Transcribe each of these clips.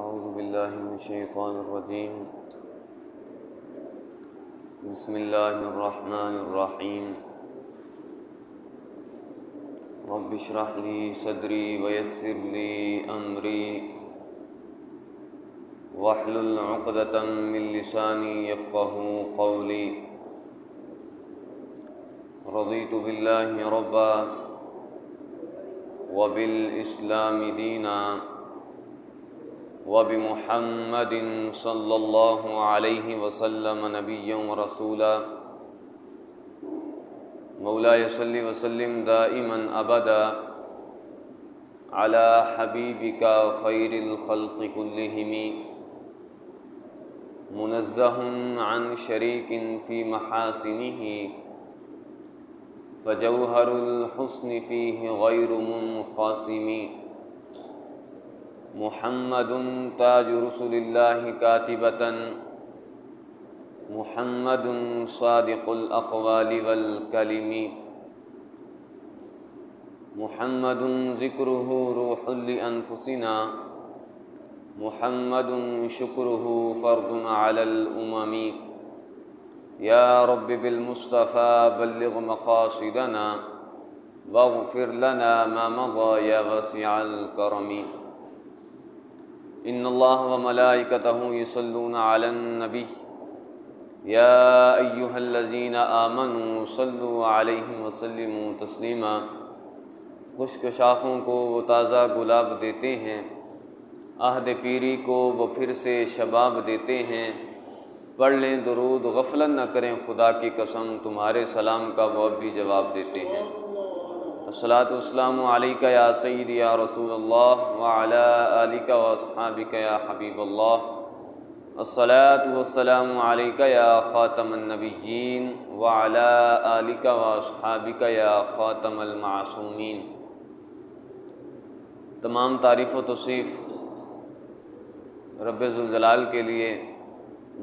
اعوذ باللہ من الشیطان الرجیم بسم اللہ الرحمن الرحیم رب اشرح لی صدری ویسر لی امری واحلل عقدۃ من لسانی یفقہوا قولی رضیت باللہ ربا وبالاسلام دینا وبمحمد صلی اللہ علیہ وسلم نبیا ورسولا مولاي صل وسلم دائما ابدا على حبیبک خیر الخلق كلهم منزہ عن شریک فی محاسنہ فجوہر الحسن فیہ غیر منقسم محمد تاج رسول اللہ کاتبۃ محمد صادق الاقوال والکلم محمد ذکرہ روح لانفسنا محمد شکرہ فرد علی الامم یا رب بالمصطفى بلغ مقاصدنا واغفر لنا ما مضى یا واسع الکرم ان اللہ وملائکتہ یصلون علی النبی یا ایہا الذین آمنوا صلوا علیہ وسلموا تسلیما خشک شاخوں کو وہ تازہ گلاب دیتے ہیں، عہد پیری کو وہ پھر سے شباب دیتے ہیں، پڑھ لیں درود غفلت نہ کریں خدا کی قسم، تمہارے سلام کا وہ اب بھی جواب دیتے ہیں۔ الصلاۃ والسلام علیک یا سیدی یا رسول اللہ وعلی آلک واصحابک یا حبیب اللہ، الصلاۃ والسلام علیک یا خاتم النبیین وعلی آلک واصحابک یا خاتم المعصومین۔ تمام تعریف و توصیف رب ذوالجلال کے لیے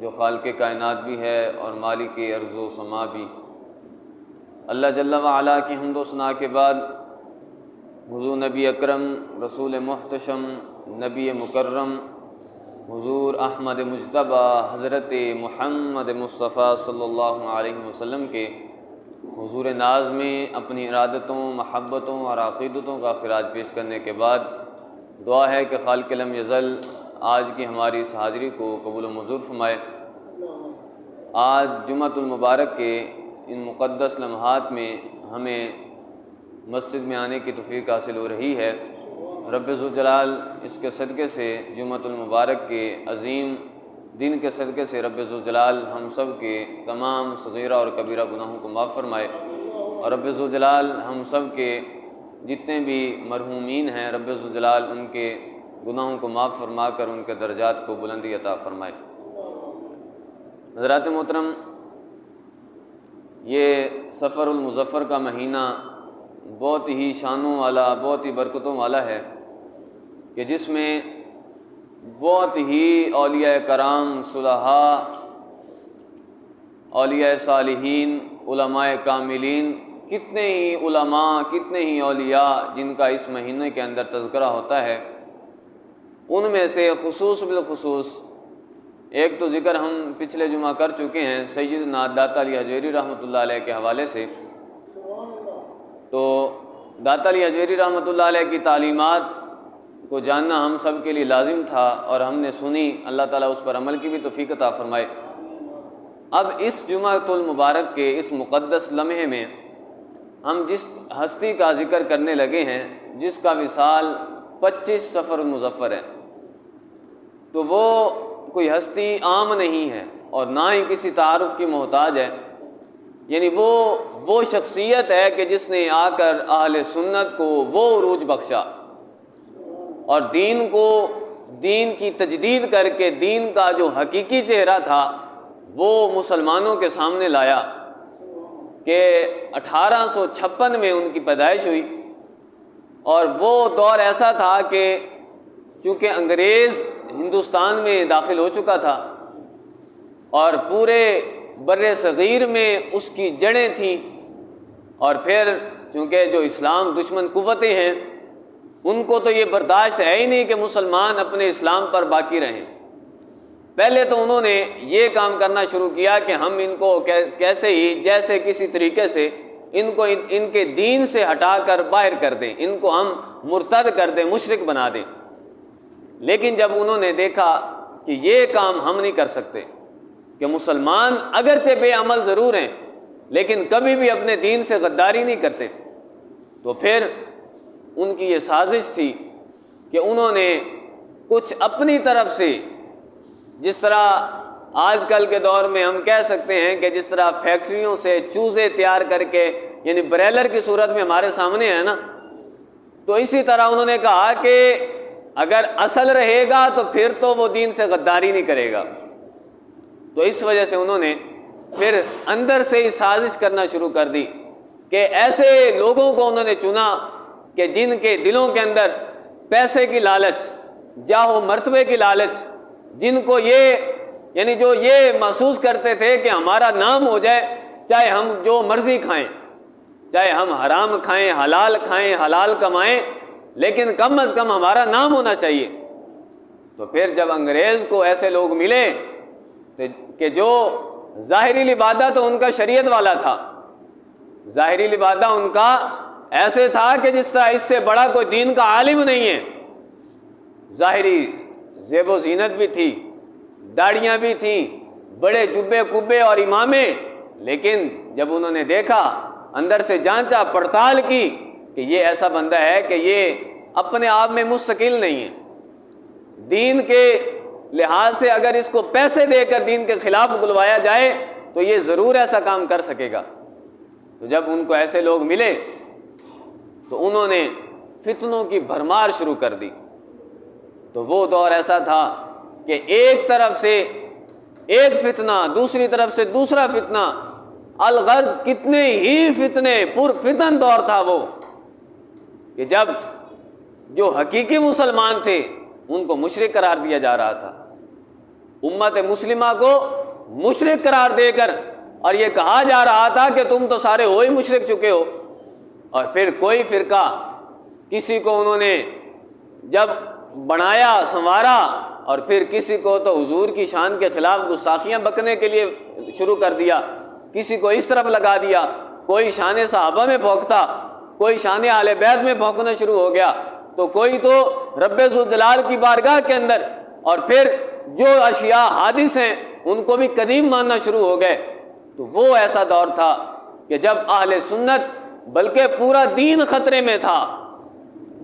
جو خالق کائنات بھی ہے اور مالک ارض و سما بھی۔ اللہ جل وعلا کی حمد و ثنا کے بعد حضور نبی اکرم رسول محتشم نبی مکرم حضور احمد مجتبیٰ حضرت محمد مصطفیٰ صلی اللہ علیہ وسلم کے حضور ناز میں اپنی ارادتوں، محبتوں اور عقیدتوں کا خراج پیش کرنے کے بعد دعا ہے کہ خالق لم یزل آج کی ہماری اس حاضری کو قبول و منظور فرمائے۔ آج جمعۃ المبارک کے ان مقدس لمحات میں ہمیں مسجد میں آنے کی توفیق حاصل ہو رہی ہے۔ رب ذوالجلال اس کے صدقے سے جمعۃ المبارک کے عظیم دن کے صدقے سے رب ذوالجلال ہم سب کے تمام صغیرہ اور کبیرہ گناہوں کو معاف فرمائے، اور رب ذوالجلال ہم سب کے جتنے بھی مرحومین ہیں رب ذوالجلال ان کے گناہوں کو معاف فرما کر ان کے درجات کو بلندی عطا فرمائے۔ حضرات محترم، یہ سفر المظفر کا مہینہ بہت ہی شانوں والا، بہت ہی برکتوں والا ہے کہ جس میں بہت ہی اولیاء کرام، صلحاء، اولیاء صالحین، علماء کاملین، کتنے ہی علماء، کتنے ہی اولیاء جن کا اس مہینے کے اندر تذکرہ ہوتا ہے، ان میں سے خصوص بالخصوص ایک تو ذکر ہم پچھلے جمعہ کر چکے ہیں سیدنا داتا علی حجویری رحمۃ اللہ علیہ کے حوالے سے۔ تو داتا علی حجویری رحمۃ اللہ علیہ کی تعلیمات کو جاننا ہم سب کے لیے لازم تھا اور ہم نے سنی، اللہ تعالیٰ اس پر عمل کی بھی توفیق عطا فرمائے۔ اب اس جمعۃ المبارک کے اس مقدس لمحے میں ہم جس ہستی کا ذکر کرنے لگے ہیں، جس کا وصال 25 سفر المظفر ہے، تو وہ کوئی ہستی عام نہیں ہے اور نہ ہی کسی تعارف کی محتاج ہے، یعنی وہ شخصیت ہے کہ جس نے آ کر اہل سنت کو وہ عروج بخشا اور دین کی تجدید کر کے دین کا جو حقیقی چہرہ تھا وہ مسلمانوں کے سامنے لایا کہ 1856 میں ان کی پیدائش ہوئی، اور وہ دور ایسا تھا کہ چونکہ انگریز ہندوستان میں داخل ہو چکا تھا اور پورے بر صغیر میں اس کی جڑیں تھیں، اور پھر چونکہ جو اسلام دشمن قوتیں ہیں ان کو تو یہ برداشت ہے ہی نہیں کہ مسلمان اپنے اسلام پر باقی رہیں۔ پہلے تو انہوں نے یہ کام کرنا شروع کیا کہ ہم ان کو کیسے ہی جیسے کسی طریقے سے ان کو ان کے دین سے ہٹا کر باہر کر دیں، ان کو ہم مرتد کر دیں، مشرک بنا دیں۔ لیکن جب انہوں نے دیکھا کہ یہ کام ہم نہیں کر سکتے، کہ مسلمان اگرچہ بے عمل ضرور ہیں لیکن کبھی بھی اپنے دین سے غداری نہیں کرتے، تو پھر ان کی یہ سازش تھی کہ انہوں نے کچھ اپنی طرف سے، جس طرح آج کل کے دور میں ہم کہہ سکتے ہیں کہ جس طرح فیکٹریوں سے چوزے تیار کر کے، یعنی برائلر کی صورت میں ہمارے سامنے ہے نا، تو اسی طرح انہوں نے کہا کہ اگر اصل رہے گا تو پھر تو وہ دین سے غداری نہیں کرے گا۔ تو اس وجہ سے انہوں نے پھر اندر سے ہی سازش کرنا شروع کر دی کہ ایسے لوگوں کو انہوں نے چنا کہ جن کے دلوں کے اندر پیسے کی لالچ، جاہ و مرتبے کی لالچ، جن کو یہ یعنی جو یہ محسوس کرتے تھے کہ ہمارا نام ہو جائے، چاہے ہم جو مرضی کھائیں، چاہے ہم حرام کھائیں، حلال کمائیں، لیکن کم از کم ہمارا نام ہونا چاہیے۔ تو پھر جب انگریز کو ایسے لوگ ملے کہ جو ظاہری لبادہ تو ان کا شریعت والا تھا، ظاہری لبادہ ان کا ایسے تھا کہ جس طرح اس سے بڑا کوئی دین کا عالم نہیں ہے، ظاہری زیب و زینت بھی تھی، داڑیاں بھی تھیں، بڑے جبے کبے اور امامے، لیکن جب انہوں نے دیکھا، اندر سے جانچا پڑتال کی کہ یہ ایسا بندہ ہے کہ یہ اپنے آپ میں مستقل نہیں ہے، دین کے لحاظ سے اگر اس کو پیسے دے کر دین کے خلاف بلوایا جائے تو یہ ضرور ایسا کام کر سکے گا۔ تو جب ان کو ایسے لوگ ملے تو انہوں نے فتنوں کی بھرمار شروع کر دی۔ تو وہ دور ایسا تھا کہ ایک طرف سے ایک فتنہ، دوسری طرف سے دوسرا فتنہ، الغرض کتنے ہی فتنے، پر فتن دور تھا وہ، کہ جب جو حقیقی مسلمان تھے ان کو مشرک قرار دیا جا رہا تھا، امت مسلمہ کو مشرک قرار دے کر، اور یہ کہا جا رہا تھا کہ تم تو سارے ہو ہی مشرک چکے ہو۔ اور پھر کوئی فرقہ کسی کو انہوں نے جب بنایا سنوارا، اور پھر کسی کو تو حضور کی شان کے خلاف گستاخیاں بکنے کے لیے شروع کر دیا، کسی کو اس طرف لگا دیا، کوئی شان صحابہ میں بھونکتا، کوئی شان اہل بیت میں بھونکنا شروع ہو گیا، تو کوئی تو رب ذوالجلال کی بارگاہ کے اندر، اور پھر جو اشیاء حادث ہیں ان کو بھی قدیم ماننا شروع ہو گئے۔ تو وہ ایسا دور تھا کہ جب اہل سنت، بلکہ پورا دین خطرے میں تھا،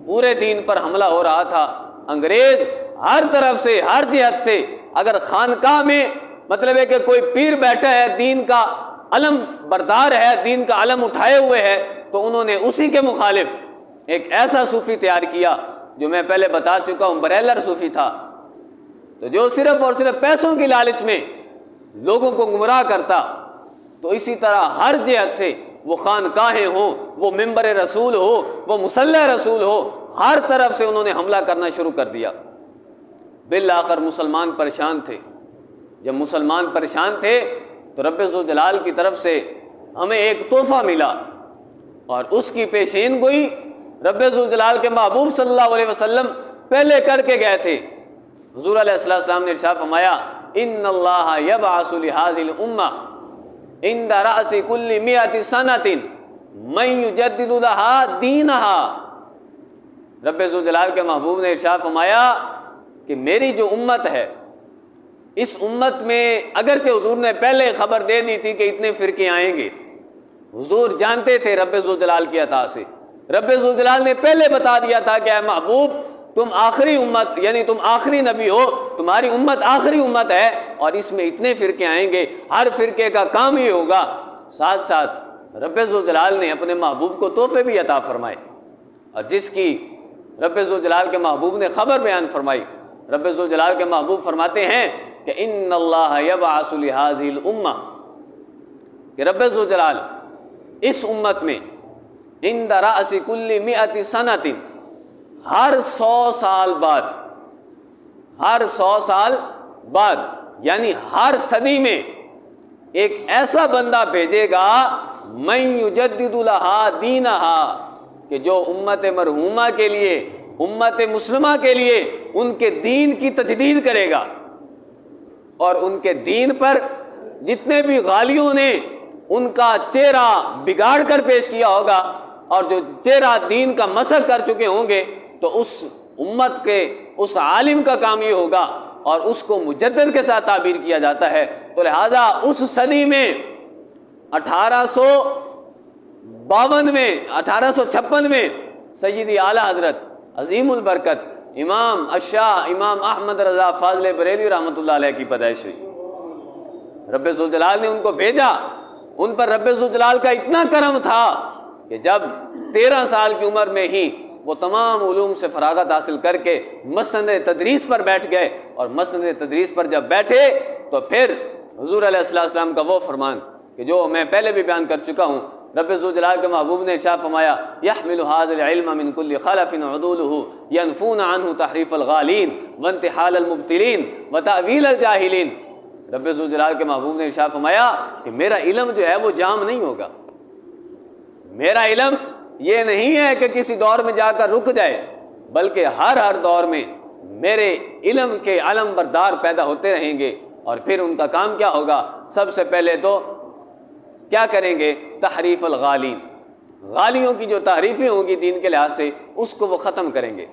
پورے دین پر حملہ ہو رہا تھا، انگریز ہر طرف سے، ہر جہت سے، اگر خانقاہ میں مطلب ہے کہ کوئی پیر بیٹھا ہے، دین کا علم بردار ہے، دین کا علم اٹھائے ہوئے ہے، تو انہوں نے اسی کے مخالف ایک ایسا صوفی تیار کیا جو میں پہلے بتا چکا ہوں، برائلر صوفی تھا، تو جو صرف اور صرف پیسوں کی لالچ میں لوگوں کو گمراہ کرتا۔ تو اسی طرح ہر جہت سے، وہ خانقاہیں ہوں، وہ ممبر رسول ہو، وہ مصلی رسول ہو، ہر طرف سے انہوں نے حملہ کرنا شروع کر دیا۔ بالآخر مسلمان پریشان تھے۔ جب مسلمان پریشان تھے تو رب ذوالجلال کی طرف سے ہمیں ایک تحفہ ملا، اور اس کی پیشین گوئی رب ذوالجلال کے محبوب صلی اللہ علیہ وسلم پہلے کر کے گئے تھے۔ حضور علیہ السلام نے ارشاد فرمایا، ان اللہ یبعث لہذه الامہ عند رأس کل 100 سنۃ من یجدد لها دینها۔ رب ذوالجلال کے محبوب نے ارشاد فرمایا کہ میری جو امت ہے، اس امت میں اگرچہ حضور نے پہلے خبر دے دی تھی کہ اتنے فرقے آئیں گے، حضور جانتے تھے رب ذوالجلال کی عطا سے، رب ذوالجلال نے پہلے بتا دیا تھا کہ اے محبوب تم آخری امت، یعنی تم آخری نبی ہو، تمہاری امت آخری امت ہے، اور اس میں اتنے فرقے آئیں گے، ہر فرقے کا کام ہی ہوگا۔ ساتھ ساتھ رب ذوالجلال نے اپنے محبوب کو تحفے بھی عطا فرمائے، اور جس کی رب ذوالجلال کے محبوب نے خبر بیان فرمائی۔ رب ذوالجلال کے محبوب فرماتے ہیں کہ ان اللہ یبعث لہذه الامہ، کہ رب ذوالجلال اس امت میں عند رأس کل 100 سنۃ، ہر 100 سال بعد، ہر 100 سال بعد یعنی ہر صدی میں ایک ایسا بندہ بھیجے گا من یجدد لہا دینہا، کہ جو امت مرحومہ کے لیے امت مسلمہ کے لیے ان کے دین کی تجدید کرے گا، اور ان کے دین پر جتنے بھی غالیوں نے ان کا چہرہ بگاڑ کر پیش کیا ہوگا اور جو چہرہ دین کا مسخ کر چکے ہوں گے، تو اس امت کے اس عالم کا کام یہ ہوگا، اور اس کو مجدد کے ساتھ تعبیر کیا جاتا ہے۔ تو لہٰذا اس صدی میں 1856 میں سیدی اعلیٰ حضرت عظیم البرکت امام الشاہ امام احمد رضا فاضل بریلوی رحمۃ اللہ علیہ کی پیدائش ہوئی۔ رب ذوالجلال نے ان کو بھیجا، ان پر رب ذوالجلال کا اتنا کرم تھا کہ جب 13 سال کی عمر میں ہی وہ تمام علوم سے فراغت حاصل کر کے مسند تدریس پر بیٹھ گئے، اور مسند تدریس پر جب بیٹھے تو پھر حضور علیہ السلام کا وہ فرمان کہ جو میں پہلے بھی بیان کر چکا ہوں، رب ذوالجلال کے محبوب نے ارشاد فرمایا یحمل هذا العلم من كل خلف عدوله ينفون عنه تحریف الغالین وانتحال المبتلین وتأویل الجاہلین۔ رب ذوالجلال کے محبوب نے ارشاد فرمایا کہ میرا علم جو ہے وہ جام نہیں ہوگا، میرا علم یہ نہیں ہے کہ کسی دور میں جا کر رک جائے، بلکہ ہر دور میں میرے علم کے علم بردار پیدا ہوتے رہیں گے، اور پھر ان کا کام کیا ہوگا؟ سب سے پہلے تو کیا کریں گے؟ تحریف الغالین، غالیوں کی جو تعریفیں ہوں گی دین کے لحاظ سے اس کو وہ ختم کریں گے،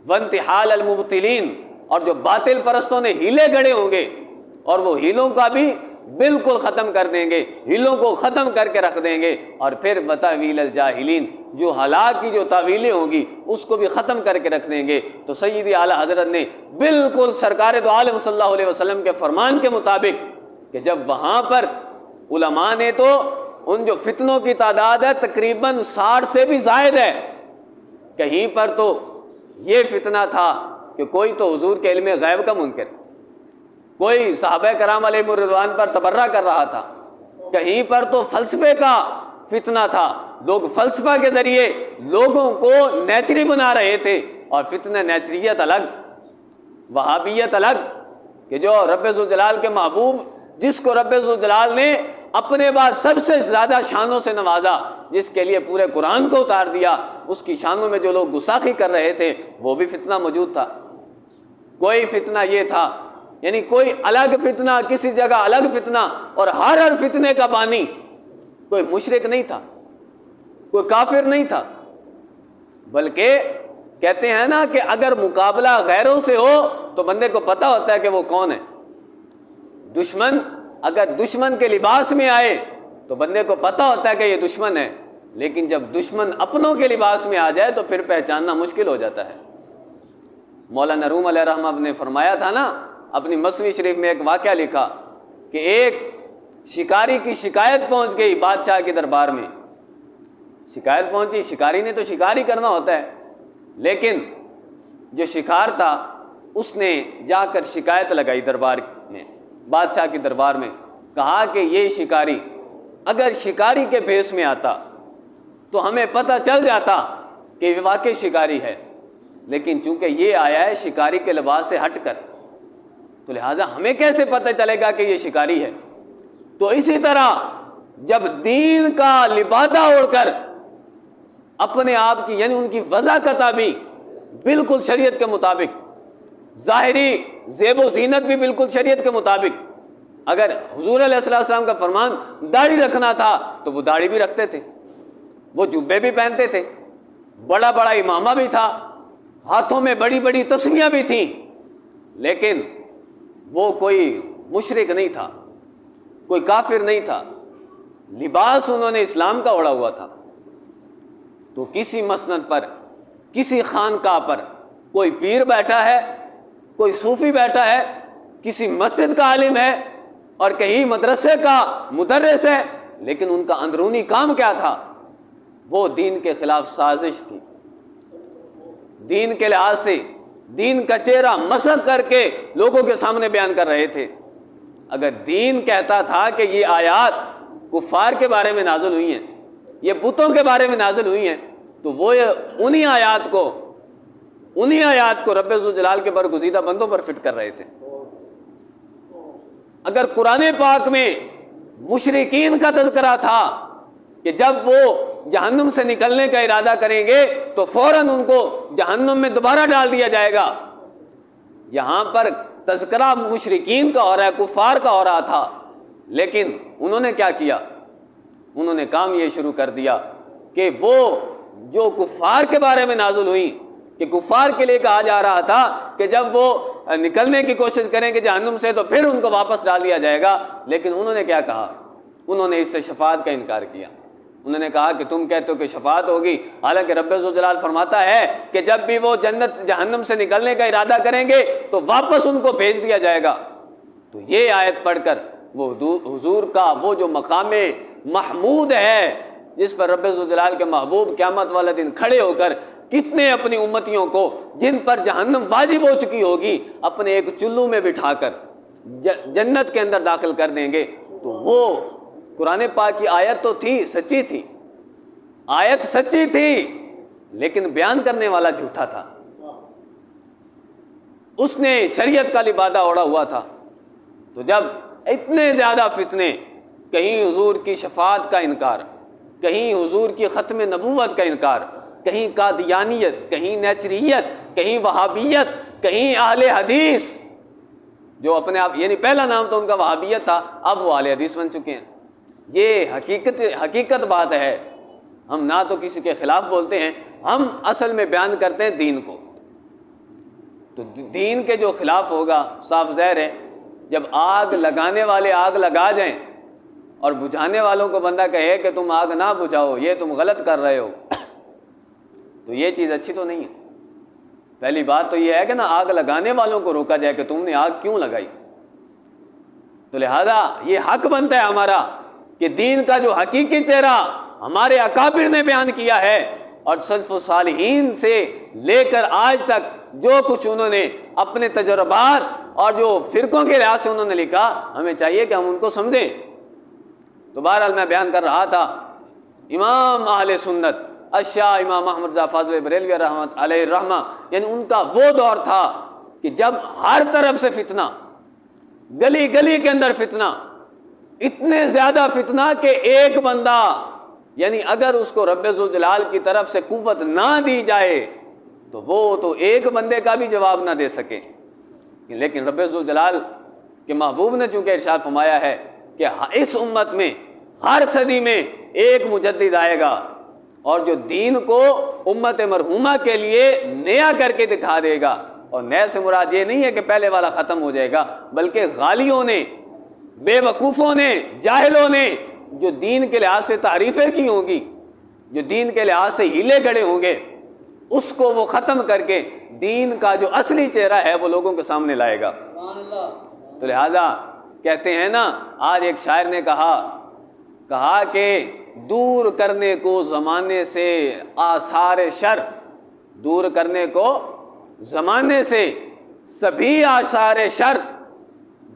وانتحال المبتلین، اور جو باطل پرستوں نے ہیلے گڑے ہوں گے اور وہ ہیلوں کا بھی بالکل ختم کر دیں گے، ہیلوں کو ختم کر کے رکھ دیں گے، اور پھر وتأویل الجاہلین، جو ہلاک کی جو تعویلیں ہوں گی اس کو بھی ختم کر کے رکھ دیں گے۔ تو سیدی اعلیٰ حضرت نے بالکل سرکار دو عالم صلی اللہ علیہ وسلم کے فرمان کے مطابق کہ جب وہاں پر علماء نے تو ان جو فتنوں کی تعداد ہے تقریباً 60 سے بھی زائد ہے، کہیں پر تو یہ فتنہ تھا کہ کوئی تو حضور کے علم غیب کا منکر، کوئی صحابہ کرام علیہ الرضوان پر تبرہ کر رہا تھا، کہیں پر تو فلسفے کا فتنہ تھا، لوگ فلسفہ کے ذریعے لوگوں کو نیچری بنا رہے تھے، اور فتنہ نیچریت الگ، وہابیت الگ، کہ جو رب ذوالجلال کے محبوب جس کو رب ذوالجلال نے اپنے بعد سب سے زیادہ شانوں سے نوازا، جس کے لیے پورے قرآن کو اتار دیا، اس کی شانوں میں جو لوگ گستاخی کر رہے تھے وہ بھی فتنہ موجود تھا۔ کوئی فتنہ یہ تھا، یعنی کوئی الگ فتنہ، کسی جگہ الگ فتنہ، اور ہر فتنے کا بانی کوئی مشرک نہیں تھا، کوئی کافر نہیں تھا، بلکہ کہتے ہیں نا کہ اگر مقابلہ غیروں سے ہو تو بندے کو پتہ ہوتا ہے کہ وہ کون ہے۔ دشمن اگر دشمن کے لباس میں آئے تو بندے کو پتہ ہوتا ہے کہ یہ دشمن ہے، لیکن جب دشمن اپنوں کے لباس میں آ جائے تو پھر پہچاننا مشکل ہو جاتا ہے۔ مولانا روم علیہ رحمہ نے فرمایا تھا نا، اپنی مثنوی شریف میں ایک واقعہ لکھا کہ ایک شکاری کی شکایت پہنچ گئی بادشاہ کے دربار میں، شکایت پہنچی، شکاری نے تو شکاری کرنا ہوتا ہے، لیکن جو شکار تھا اس نے جا کر شکایت لگائی دربار میں، بادشاہ کے دربار میں، کہا کہ یہ شکاری اگر شکاری کے بھیس میں آتا تو ہمیں پتہ چل جاتا کہ یہ واقعی شکاری ہے، لیکن چونکہ یہ آیا ہے شکاری کے لباس سے ہٹ کر، تو لہٰذا ہمیں کیسے پتہ چلے گا کہ یہ شکاری ہے؟ تو اسی طرح جب دین کا لبادہ اوڑھ کر اپنے آپ کی، یعنی ان کی وضاحت بھی بالکل شریعت کے مطابق، ظاہری زیب و زینت بھی بالکل شریعت کے مطابق، اگر حضور علیہ السلام کا فرمان داڑھی رکھنا تھا تو وہ داڑھی بھی رکھتے تھے، وہ جبے بھی پہنتے تھے، بڑا بڑا امامہ بھی تھا، ہاتھوں میں بڑی بڑی تسمیاں بھی تھیں، لیکن وہ کوئی مشرک نہیں تھا، کوئی کافر نہیں تھا، لباس انہوں نے اسلام کا اوڑھا ہوا تھا۔ تو کسی مسند پر، کسی خانقاہ پر کوئی پیر بیٹھا ہے، کوئی صوفی بیٹھا ہے، کسی مسجد کا عالم ہے اور کہیں مدرسے کا مدرس ہے، لیکن ان کا اندرونی کام کیا تھا؟ وہ دین کے خلاف سازش تھی، دین کے لحاظ سے دین کا چہرہ مسخ کر کے لوگوں کے سامنے بیان کر رہے تھے۔ اگر دین کہتا تھا کہ یہ آیات کفار کے بارے میں نازل ہوئی ہیں، یہ بتوں کے بارے میں نازل ہوئی ہیں، تو وہ انہی آیات کو رب ذوالجلال کے برگزیدہ بندوں پر فٹ کر رہے تھے۔ اگر قرآن پاک میں مشرکین کا تذکرہ تھا کہ جب وہ جہنم سے نکلنے کا ارادہ کریں گے تو فوراً ان کو جہنم میں دوبارہ ڈال دیا جائے گا۔ یہاں پر تذکرہ مشرکین کا ہو رہا ہے، کفار کا ہو رہا تھا، لیکن انہوں نے کیا کیا؟ انہوں نے کام یہ شروع کر دیا کہ وہ جو کفار کے بارے میں نازل ہوئی، کہ کفار کے لیے کہا جا رہا تھا کہ جب وہ نکلنے کی کوشش کریں گے جہنم سے تو پھر ان کو واپس ڈال دیا جائے گا، لیکن انہوں نے کیا کہا؟ انہوں نے اس سے شفاعت کا انکار کیا۔ انہوں نے کہا کہ تم کہتے ہو کہ شفاعت ہوگی، حالانکہ رب ذوالجلال فرماتا ہے کہ جب بھی وہ جہنم سے نکلنے کا ارادہ کریں گے تو واپس ان کو بھیج دیا جائے گا۔ تو یہ آیت پڑھ کر وہ حضور کا وہ جو مقام محمود ہے جس پر رب ذوالجلال کے محبوب قیامت والے دن کھڑے ہو کر کتنے اپنی امتیوں کو جن پر جہنم واجب ہو چکی ہوگی اپنے ایک چلو میں بٹھا کر جنت کے اندر داخل کر دیں گے، تو وہ قرآن پاک کی آیت تو تھی، سچی تھی، آیت سچی تھی، لیکن بیان کرنے والا جھوٹا تھا۔ اس نے شریعت کا لبادہ اوڑھا ہوا تھا۔ تو جب اتنے زیادہ فتنے، کہیں حضور کی شفاعت کا انکار، کہیں حضور کی ختم نبوت کا انکار، کہیں قادیانیت، کہیں نیچریت، کہیں وہابیت، کہیں اہل حدیث، جو اپنے آپ یعنی پہلا نام تو ان کا وہابیت تھا، اب وہ اہل حدیث بن چکے ہیں۔ یہ حقیقت بات ہے۔ ہم نہ تو کسی کے خلاف بولتے ہیں، ہم اصل میں بیان کرتے ہیں دین کو۔ تو دین کے جو خلاف ہوگا صاف ظاہر ہے، جب آگ لگانے والے آگ لگا جائیں اور بجھانے والوں کو بندہ کہے کہ تم آگ نہ بجھاؤ، یہ تم غلط کر رہے ہو، تو یہ چیز اچھی تو نہیں ہے۔ پہلی بات تو یہ ہے کہ نا آگ لگانے والوں کو روکا جائے کہ تم نے آگ کیوں لگائی۔ تو لہذا یہ حق بنتا ہے ہمارا کہ دین کا جو حقیقی چہرہ ہمارے اکابر نے بیان کیا ہے، اور سلف و صالحین سے لے کر آج تک جو کچھ انہوں نے اپنے تجربات اور جو فرقوں کے لحاظ سے انہوں نے لکھا، ہمیں چاہیے کہ ہم ان کو سمجھیں۔ تو بہرحال میں بیان کر رہا تھا امام اہل سنت الشاہ امام احمد رضا فاضل بریلوی رحمت علیہ الرحمہ، یعنی ان کا وہ دور تھا کہ جب ہر طرف سے فتنہ، گلی گلی کے اندر فتنہ، اتنے زیادہ فتنہ کہ ایک بندہ، یعنی اگر اس کو رب ذوالجلال کی طرف سے قوت نہ دی جائے تو وہ تو ایک بندے کا بھی جواب نہ دے سکے، لیکن رب ذوالجلال کے محبوب نے چونکہ ارشاد فرمایا ہے کہ اس امت میں ہر صدی میں ایک مجدد آئے گا اور جو دین کو امت مرحومہ کے لیے نیا کر کے دکھا دے گا۔ اور نئے سے مراد یہ نہیں ہے کہ پہلے والا ختم ہو جائے گا، بلکہ غالیوں نے، بے وقوفوں نے، جاہلوں نے جو دین کے لحاظ سے تعریفیں کی ہوں گی، جو دین کے لحاظ سے ہیلے گڑے ہوں گے، اس کو وہ ختم کر کے دین کا جو اصلی چہرہ ہے وہ لوگوں کے سامنے لائے گا۔ تو لہٰذا کہتے ہیں نا، آج ایک شاعر نے کہا کہ دور کرنے کو زمانے سے آثار شر، دور کرنے کو زمانے سے سبھی آثار شر،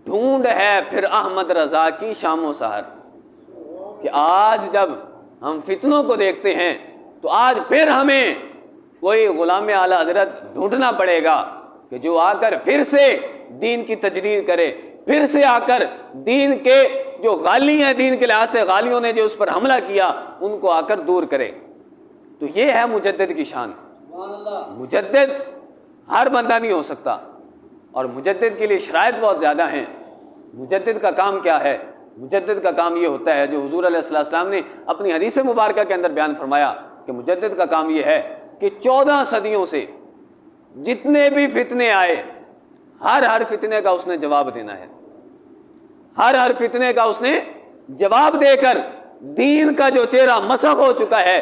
ڈھونڈ ہے پھر احمد رضا کی شام و سحر۔ کہ آج جب ہم فتنوں کو دیکھتے ہیں تو آج پھر ہمیں کوئی غلام اعلیٰ حضرت ڈھونڈنا پڑے گا کہ جو آ کر پھر سے دین کی تجدید کرے، پھر سے آ کر دین کے جو غالی ہیں، دین کے لحاظ سے غالیوں نے جو اس پر حملہ کیا، ان کو آ کر دور کرے۔ تو یہ ہے مجدد کی شان۔ مجدد ہر بندہ نہیں ہو سکتا، اور مجدد کے لیے شرائط بہت زیادہ ہیں۔ مجدد کا کام کیا ہے؟ مجدد کا کام یہ ہوتا ہے جو حضور علیہ السلام نے اپنی حدیث مبارکہ کے اندر بیان فرمایا کہ مجدد کا کام یہ ہے کہ 14 صدیوں سے جتنے بھی فتنے آئے، ہر فتنے کا اس نے جواب دینا ہے۔ ہر فتنے کا اس نے جواب دے کر دین کا جو چہرہ مسخ ہو چکا ہے،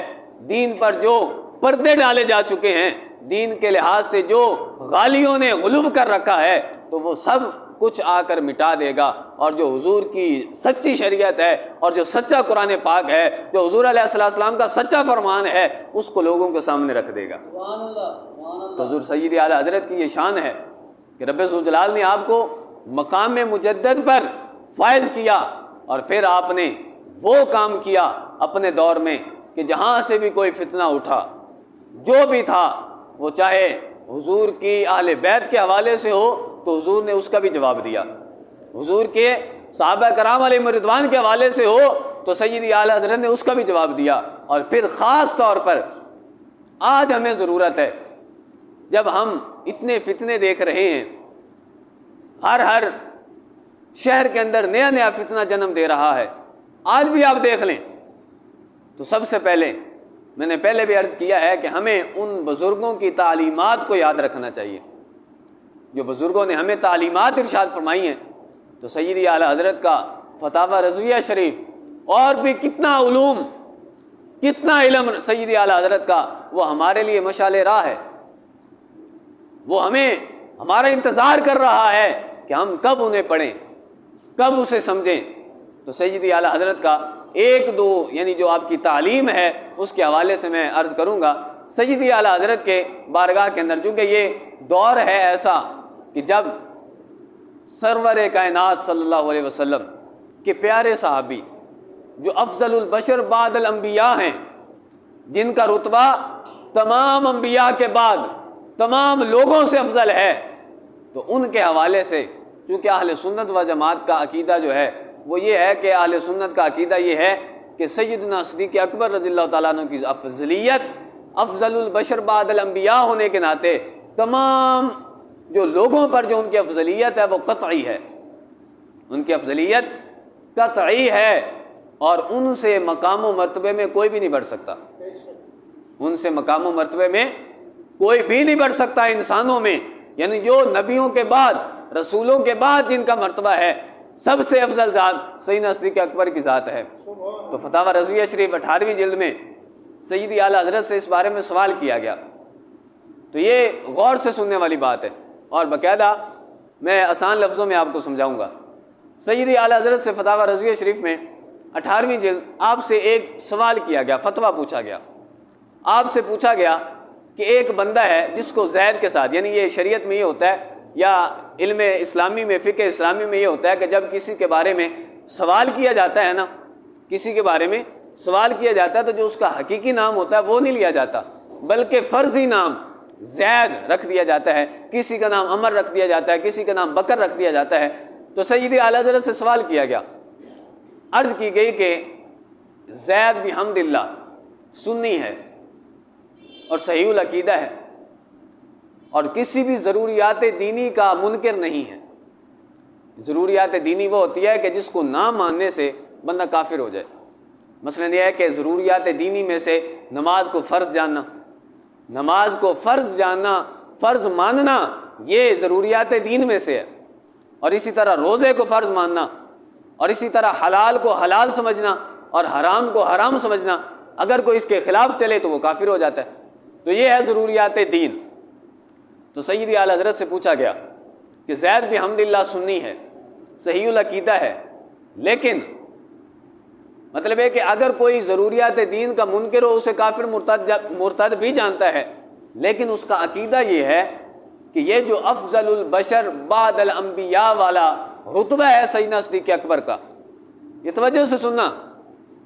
دین پر جو پردے ڈالے جا چکے ہیں، دین کے لحاظ سے جو غالیوں نے غلو کر رکھا ہے، تو وہ سب کچھ آ کر مٹا دے گا، اور جو حضور کی سچی شریعت ہے اور جو سچا قرآن پاک ہے، جو حضور علیہ السلام کا سچا فرمان ہے، اس کو لوگوں کے سامنے رکھ دے گا۔ تو حضور سید اعلیٰ حضرت کی یہ شان ہے کہ رب ذوالجلال نے آپ کو مقام مجدد پر فائز کیا، اور پھر آپ نے وہ کام کیا اپنے دور میں کہ جہاں سے بھی کوئی فتنہ اٹھا، جو بھی تھا، وہ چاہے حضور کی اہل بیت کے حوالے سے ہو تو حضور نے اس کا بھی جواب دیا، حضور کے صحابہ کرام علیہ رضوان کے حوالے سے ہو تو سیدی اعلیٰ حضرت نے اس کا بھی جواب دیا، اور پھر خاص طور پر آج ہمیں ضرورت ہے، جب ہم اتنے فتنے دیکھ رہے ہیں، ہر شہر کے اندر نیا نیا فتنہ جنم دے رہا ہے، آج بھی آپ دیکھ لیں، تو سب سے پہلے میں نے پہلے بھی عرض کیا ہے کہ ہمیں ان بزرگوں کی تعلیمات کو یاد رکھنا چاہیے، جو بزرگوں نے ہمیں تعلیمات ارشاد فرمائی ہیں۔ تو سیدی اعلیٰ حضرت کا فتاوی رضویہ شریف اور بھی کتنا علوم، کتنا علم سیدی اعلیٰ حضرت کا، وہ ہمارے لیے مشعل راہ ہے، وہ ہمیں ہمارا انتظار کر رہا ہے کہ ہم کب انہیں پڑھیں، کب اسے سمجھیں۔ تو سیدی اعلیٰ حضرت کا ایک دو یعنی جو آپ کی تعلیم ہے اس کے حوالے سے میں عرض کروں گا۔ سیدی اعلیٰ حضرت کے بارگاہ کے اندر چونکہ یہ دور ہے ایسا کہ جب سرور کائنات صلی اللہ علیہ وسلم کے پیارے صحابی جو افضل البشر بعد الانبیاء ہیں، جن کا رتبہ تمام انبیاء کے بعد تمام لوگوں سے افضل ہے، تو ان کے حوالے سے چونکہ اہل سنت و جماعت کا عقیدہ جو ہے وہ یہ ہے کہ اہل سنت کا عقیدہ یہ ہے کہ سیدنا صدیق اکبر رضی اللہ تعالیٰ عنہ کی افضلیت افضل البشر بعد الانبیاء ہونے کے ناطے تمام جو لوگوں پر جو ان کی افضلیت ہے وہ قطعی ہے، ان کی افضلیت قطعی ہے، اور ان سے مقام و مرتبے میں کوئی بھی نہیں بڑھ سکتا، ان سے مقام و مرتبے میں کوئی بھی نہیں بڑھ سکتا انسانوں میں، یعنی جو نبیوں کے بعد رسولوں کے بعد جن کا مرتبہ ہے سب سے افضل ذات سیدنا صدیق اکبر کی ذات ہے۔ تو فتاوی رضویہ شریف 18ویں جلد میں سیدی اعلیٰ حضرت سے اس بارے میں سوال کیا گیا، تو یہ غور سے سننے والی بات ہے، اور باقاعدہ میں آسان لفظوں میں آپ کو سمجھاؤں گا۔ سیدی اعلیٰ حضرت سے فتاوی رضویہ شریف میں 18ویں جلد آپ سے ایک سوال کیا گیا، فتویٰ پوچھا گیا، آپ سے پوچھا گیا کہ ایک بندہ ہے جس کو زید کے ساتھ، یعنی یہ شریعت میں یہ ہوتا ہے یا علم اسلامی میں فقہ اسلامی میں یہ ہوتا ہے کہ جب کسی کے بارے میں سوال کیا جاتا ہے نا، کسی کے بارے میں سوال کیا جاتا ہے تو جو اس کا حقیقی نام ہوتا ہے وہ نہیں لیا جاتا، بلکہ فرضی نام زید رکھ دیا جاتا ہے، کسی کا نام عمر رکھ دیا جاتا ہے، کسی کا نام بکر رکھ دیا جاتا ہے۔ تو سیدی اعلیٰ حضرت سے سوال کیا گیا، عرض کی گئی کہ زید بحمد اللہ سنی ہے اور صحیح العقیدہ ہے اور کسی بھی ضروریات دینی کا منکر نہیں ہے۔ ضروریات دینی وہ ہوتی ہے کہ جس کو نہ ماننے سے بندہ کافر ہو جائے، مثلا یہ ہے کہ ضروریات دینی میں سے نماز کو فرض جاننا، نماز کو فرض جاننا، فرض ماننا، یہ ضروریات دین میں سے ہے، اور اسی طرح روزے کو فرض ماننا، اور اسی طرح حلال کو حلال سمجھنا اور حرام کو حرام سمجھنا، اگر کوئی اس کے خلاف چلے تو وہ کافر ہو جاتا ہے۔ تو یہ ہے ضروریات دین۔ تو سیدی اعلیٰ حضرت سے پوچھا گیا کہ زید بحمد اللہ سنی ہے، صحیح العقیدہ ہے، لیکن مطلب ہے کہ اگر کوئی ضروریات دین کا منکر ہو اسے کافر مرتد بھی جانتا ہے، لیکن اس کا عقیدہ یہ ہے کہ یہ جو افضل البشر بعد الانبیاء والا رتبہ ہے سیدنا صدیق اکبر کا، یہ توجہ سے سننا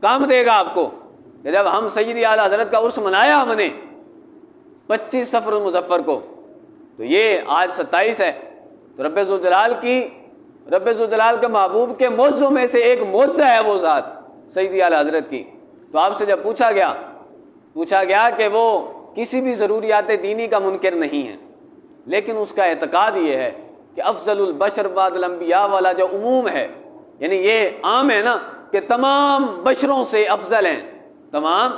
کام دے گا آپ کو، کہ جب ہم سیدی اعلیٰ حضرت کا عرس منایا ہم نے 25 صفر المظفر کو، تو یہ آج 27 ہے، تو رب ذوالجلال کے محبوب کے معجزوں میں سے ایک معجزہ ہے وہ ذات سیدی اعلیٰ حضرت کی۔ تو آپ سے جب پوچھا گیا کہ وہ کسی بھی ضروریات دینی کا منکر نہیں ہے، لیکن اس کا اعتقاد یہ ہے کہ افضل البشر بعد الانبیاء والا جو عموم ہے، یعنی یہ عام ہے نا کہ تمام بشروں سے افضل ہیں، تمام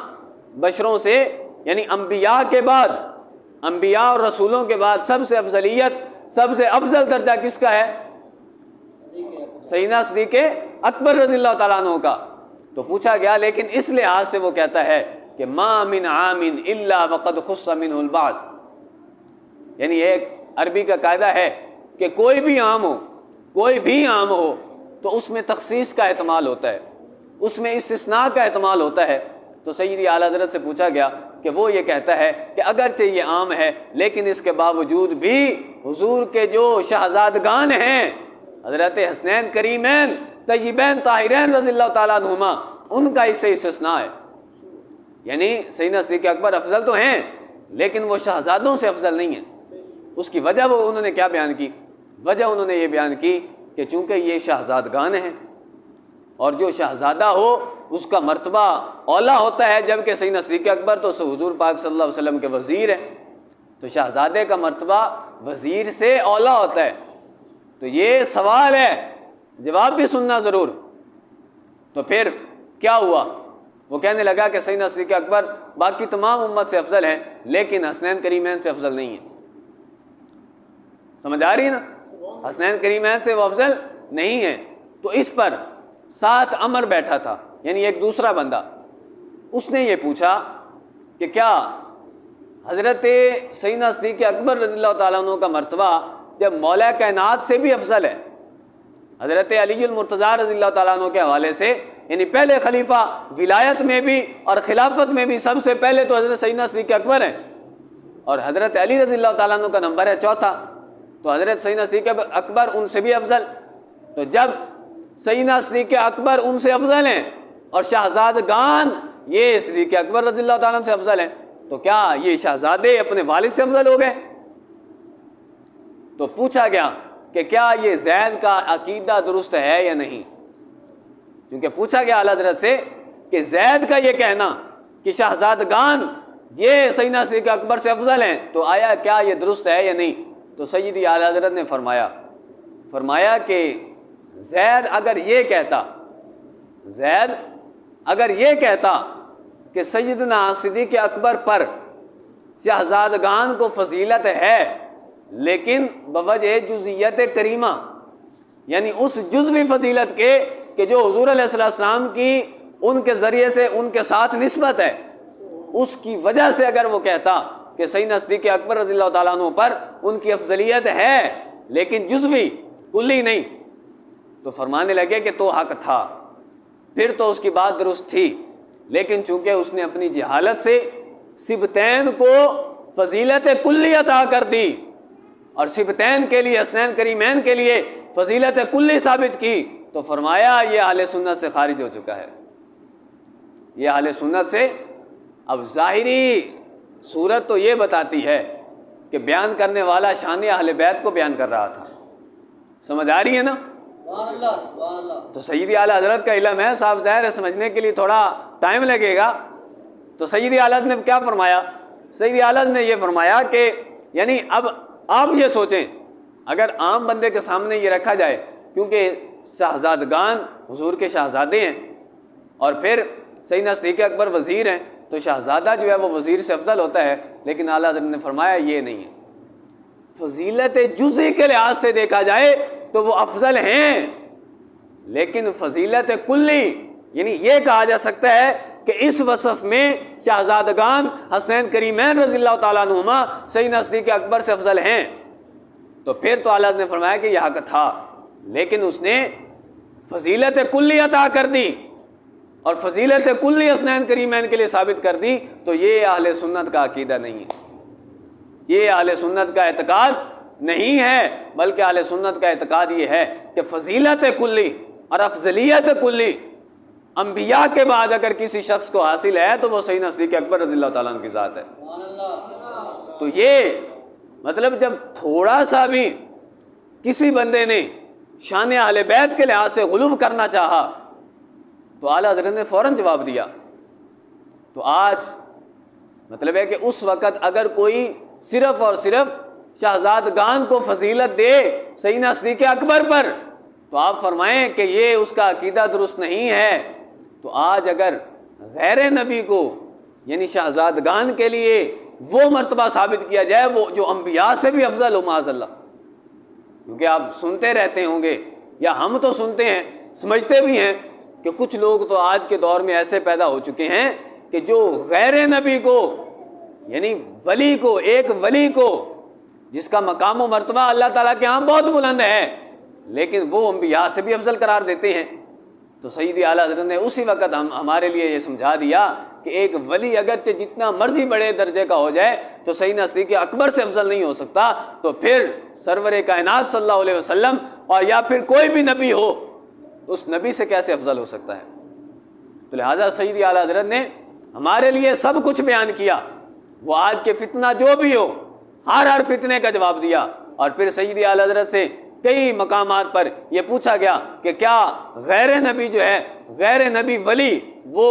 بشروں سے، یعنی انبیاء کے بعد، انبیاء اور رسولوں کے بعد سب سے افضلیت، سب سے افضل درجہ کس کا ہے؟ سیدنا صدیق اکبر رضی اللہ تعالیٰ عنہ کا۔ تو پوچھا گیا لیکن اس لحاظ سے وہ کہتا ہے کہ ما من عام الا وقد خص منه البعث، یعنی ایک عربی کا قاعدہ ہے کہ کوئی بھی عام ہو تو اس میں تخصیص کا احتمال ہوتا ہے، اس میں استثناء کا احتمال ہوتا ہے۔ تو سیدی اعلیٰ حضرت سے پوچھا گیا کہ وہ یہ کہتا ہے کہ اگرچہ یہ عام ہے لیکن اس کے باوجود بھی حضور کے جو شہزادگان ہیں، حضرت حسنین کریمین طیبین طاہرین رضی اللہ تعالیٰ عنہما، ان کا اس سے استثناء ہے، یعنی سیدنا صدیق اکبر افضل تو ہیں لیکن وہ شہزادوں سے افضل نہیں ہیں۔ اس کی وجہ وہ انہوں نے کیا بیان کی؟ وجہ انہوں نے یہ بیان کی کہ چونکہ یہ شہزادگان ہیں، اور جو شہزادہ ہو اس کا مرتبہ اولا ہوتا ہے، جبکہ سیدنا صدیق اکبر تو حضور پاک صلی اللہ علیہ وسلم کے وزیر ہیں، تو شہزادے کا مرتبہ وزیر سے اولا ہوتا ہے۔ تو یہ سوال ہے، جواب بھی سننا ضرور۔ تو پھر کیا ہوا؟ وہ کہنے لگا کہ سیدنا صدیق اکبر باقی تمام امت سے افضل ہیں، لیکن حسنین کریمین سے افضل نہیں ہیں۔ سمجھ آ رہی ہے نا؟ حسنین کریمین سے وہ افضل نہیں ہیں۔ تو اس پر ساتھ عمر بیٹھا تھا، یعنی ایک دوسرا بندہ، اس نے یہ پوچھا کہ کیا حضرت سیدنا صدیق اکبر رضی اللہ تعالیٰ عنہ کا مرتبہ جب مولا کائنات سے بھی افضل ہے، حضرت علی المرتضیٰ رضی اللہ تعالیٰ عنہ کے حوالے سے، یعنی پہلے خلیفہ ولایت میں بھی اور خلافت میں بھی سب سے پہلے تو حضرت سیدنا صدیق اکبر ہیں، اور حضرت علی رضی اللہ تعالیٰ عنہ کا نمبر ہے چوتھا، تو حضرت سیدنا صدیق اکبر ان سے بھی افضل۔ تو جب سیدنا صدیق اکبر ان سے افضل ہیں اور شہزادگان یہ صدیق اکبر رضی اللہ تعالیٰ عنہ سے افضل ہیں، تو کیا یہ شہزادے اپنے والد سے افضل ہو گئے؟ تو پوچھا گیا کہ کیا یہ زید کا عقیدہ درست ہے یا نہیں، کیونکہ پوچھا گیا اعلیٰ حضرت سے کہ زید کا یہ کہنا کہ شہزادگان یہ سیدنا صدیق اکبر سے افضل ہیں، تو آیا کیا یہ درست ہے یا نہیں؟ تو سیدی اعلیٰ حضرت نے فرمایا کہ زید اگر یہ کہتا کہ سیدنا صدیق اکبر پر شہزادگان کو فضیلت ہے، لیکن بوجہ جزئیت کریمہ، یعنی اس جزوی فضیلت کے کہ جو حضور علیہ السلام کی ان کے ذریعے سے ان کے ساتھ نسبت ہے، اس کی وجہ سے اگر وہ کہتا کہ سیدنا صدیق اکبر رضی اللہ تعالیٰ عنہ پر ان کی افضلیت ہے لیکن جزوی کلی نہیں، تو فرمانے لگے کہ تو حق تھا، پھر تو اس کی بات درست تھی، لیکن چونکہ اس نے اپنی جہالت سے سبتین کو فضیلت کلی عطا کر دی اور سبتین کے لیے حسنین کریمین کے لیے فضیلت کلی ثابت کی، تو فرمایا یہ اہل سنت سے خارج ہو چکا ہے۔ یہ اہل سنت سے، اب ظاہری صورت تو یہ بتاتی ہے کہ بیان کرنے والا شان اہل بیت کو بیان کر رہا تھا، سمجھ آ رہی ہے نا؟ تو سیدی اعلیٰ حضرت کا علم ہے، صاحب ظاہر ہے، سمجھنے کے لیے تھوڑا ٹائم لگے گا۔ تو سیدی اعلیٰ حضرت نے کیا فرمایا؟ سیدی اعلیٰ حضرت نے یہ فرمایا کہ یعنی اب آپ یہ سوچیں، اگر عام بندے کے سامنے یہ رکھا جائے، کیونکہ شہزادگان حضور کے شہزادے ہیں اور پھر سیدنا صدیق اکبر وزیر ہیں، تو شہزادہ جو ہے وہ وزیر سے افضل ہوتا ہے، لیکن اعلیٰ حضرت نے فرمایا یہ نہیں ہے، فضیلت جزئی کے لحاظ سے دیکھا جائے تو وہ افضل ہیں، لیکن فضیلت کلی، یعنی یہ کہا جا سکتا ہے کہ اس وصف میں شہزادگان حسنین کریمین رضی اللہ تعالیٰ عنہما سیدنا صدیق اکبر سے افضل ہیں، تو پھر تو اعلیٰ حضرت نے فرمایا کہ یہ حق تھا، لیکن اس نے فضیلت کلی عطا کر دی اور فضیلت کلی حسنین کریمین کے لیے ثابت کر دی، تو یہ اہل سنت کا عقیدہ نہیں ہے، یہ اہل سنت کا اعتقاد نہیں ہے، بلکہ اہل سنت کا اعتقاد یہ ہے کہ فضیلت کلی اور افضلیت کلی انبیاء کے بعد اگر کسی شخص کو حاصل ہے تو وہ سیدنا صدیق اکبر رضی اللہ تعالیٰ عنہ کی ذات ہے۔ تو یہ مطلب جب تھوڑا سا بھی کسی بندے نے شان اہل بیت کے لحاظ سے غلو کرنا چاہا تو اعلیٰ حضرت نے فوراً جواب دیا۔ تو آج مطلب ہے کہ اس وقت اگر کوئی صرف اور صرف شہزادگان کو فضیلت دے سیدنا صدیق اکبر پر، تو آپ فرمائیں کہ یہ اس کا عقیدہ درست نہیں ہے۔ تو آج اگر غیر نبی کو یعنی شہزادگان کے لیے وہ مرتبہ ثابت کیا جائے وہ جو انبیاء سے بھی افضل ہو معاذ اللہ، کیونکہ آپ سنتے رہتے ہوں گے یا ہم تو سنتے ہیں، سمجھتے بھی ہیں کہ کچھ لوگ تو آج کے دور میں ایسے پیدا ہو چکے ہیں کہ جو غیر نبی کو یعنی ولی کو، ایک ولی کو جس کا مقام و مرتبہ اللہ تعالیٰ کے ہاں بہت بلند ہے، لیکن وہ انبیاء سے بھی افضل قرار دیتے ہیں۔ تو سیدی اعلیٰ حضرت نے اسی وقت ہمارے لیے یہ سمجھا دیا کہ ایک ولی اگرچہ جتنا مرضی بڑے درجے کا ہو جائے تو سیدنا صدیق اکبر سے افضل نہیں ہو سکتا، تو پھر سرور کائنات صلی اللہ علیہ وسلم اور یا پھر کوئی بھی نبی ہو اس نبی سے کیسے افضل ہو سکتا ہے؟ تو لہٰذا سیدی اعلیٰ حضرت نے ہمارے لیے سب کچھ بیان کیا، وہ آج کے فتنہ جو بھی ہو ہر فتنے کا جواب دیا، اور پھر سیدی اعلیٰ حضرت سے کئی مقامات پر یہ پوچھا گیا کہ کیا غیر نبی جو ہے، غیر نبی ولی وہ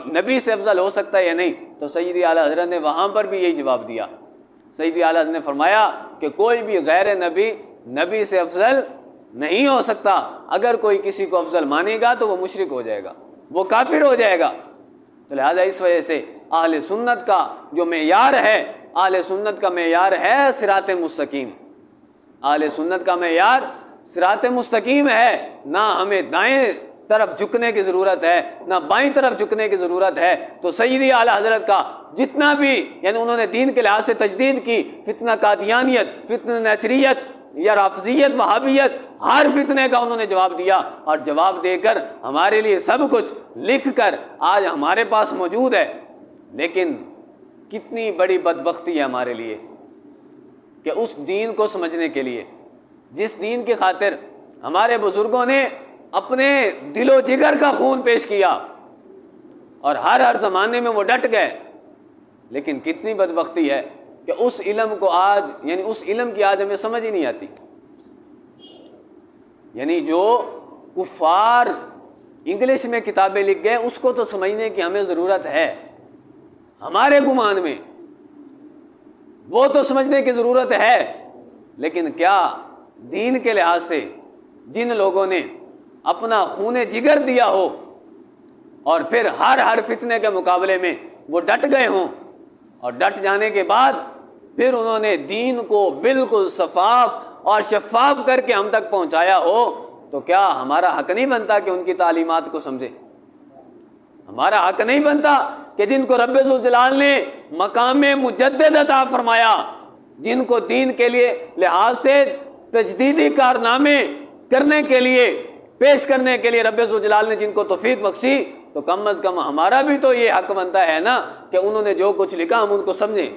نبی سے افضل ہو سکتا ہے یا نہیں؟ تو سیدی اعلیٰ حضرت نے وہاں پر بھی یہی جواب دیا۔ سیدی اعلیٰ حضرت نے فرمایا کہ کوئی بھی غیر نبی نبی سے افضل نہیں ہو سکتا، اگر کوئی کسی کو افضل مانے گا تو وہ مشرک ہو جائے گا، وہ کافر ہو جائے گا۔ تو لہٰذا اس وجہ سے اہل سنت کا جو معیار ہے، اہل سنت کا معیار ہے صراط مستقیم۔ اہل سنت کا معیار صراط مستقیم ہے، نہ ہمیں دائیں طرف جھکنے کی ضرورت ہے نہ بائیں طرف جھکنے کی ضرورت ہے۔ تو سیدی اعلیٰ حضرت کا جتنا بھی یعنی انہوں نے دین کے لحاظ سے تجدید کی، فتنہ قادیانیت، فتنہ نیچریت یا رافضیت، وہابیت، ہر فتنے کا انہوں نے جواب دیا، اور جواب دے کر ہمارے لیے سب کچھ لکھ کر آج ہمارے پاس موجود ہے۔ لیکن کتنی بڑی بدبختی ہے ہمارے لیے کہ اس دین کو سمجھنے کے لیے، جس دین کی خاطر ہمارے بزرگوں نے اپنے دل و جگر کا خون پیش کیا اور ہر زمانے میں وہ ڈٹ گئے، لیکن کتنی بدبختی ہے کہ اس علم کو آج یعنی اس علم کی آج ہمیں سمجھ ہی نہیں آتی۔ یعنی جو کفار انگلش میں کتابیں لکھ گئے اس کو تو سمجھنے کی ہمیں ضرورت ہے، ہمارے گمان میں وہ تو سمجھنے کی ضرورت ہے، لیکن کیا دین کے لحاظ سے جن لوگوں نے اپنا خون جگر دیا ہو اور پھر ہر فتنے کے مقابلے میں وہ ڈٹ گئے ہوں، اور ڈٹ جانے کے بعد پھر انہوں نے دین کو بالکل صفاف اور شفاف کر کے ہم تک پہنچایا ہو، تو کیا ہمارا حق نہیں بنتا کہ ان کی تعلیمات کو سمجھے؟ ہمارا حق نہیں بنتا کہ جن کو رب ذوالجلال نے مقام مجدد عطا فرمایا، جن کو دین کے لیے لحاظ سے تجدیدی کارنامے کرنے کے لیے، پیش کرنے کے لیے رب ذوالجلال نے جن کو توفیق بخشی، تو کم از کم ہمارا بھی تو یہ حق بنتا ہے نا کہ انہوں نے جو کچھ لکھا ہم ان کو سمجھیں۔